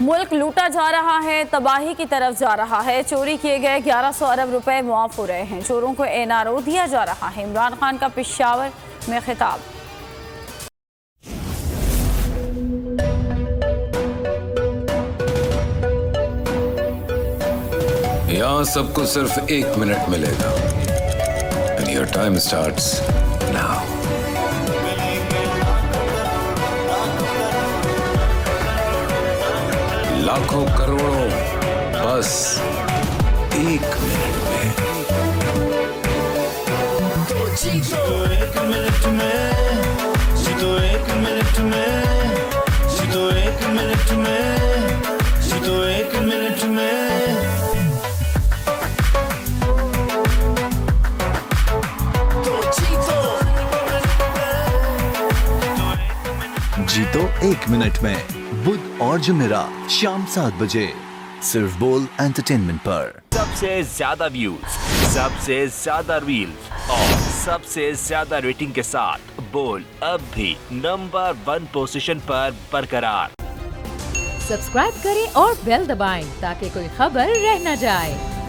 मुल्क लूटा जा रहा है, तबाही की तरफ जा रहा है। चोरी किए गए 1100 अरब रुपए मुआफ हो रहे हैं। चोरों को एनआरओ दिया जा रहा है। इमरान खान का पेशावर में खिताब। यहाँ सबको सिर्फ 1 मिनट मिलेगा। And your time starts now. लाखों करोड़ों बस 1 मिनट में। जीतो 1 मिनट में, जीतो 1 मिनट में, जीतो 1 मिनट में, जीतो 1 मिनट में। जीतो 1 मिनट में, बुध और जुमेरात शाम 7 बजे सिर्फ बोल एंटरटेनमेंट पर। सबसे ज्यादा व्यूज, सबसे ज्यादा रील्स और सबसे ज्यादा रेटिंग के साथ बोल अब भी नंबर 1 पोजीशन पर बरकरार। सब्सक्राइब करें और बेल दबाएं ताकि कोई खबर रह न जाए।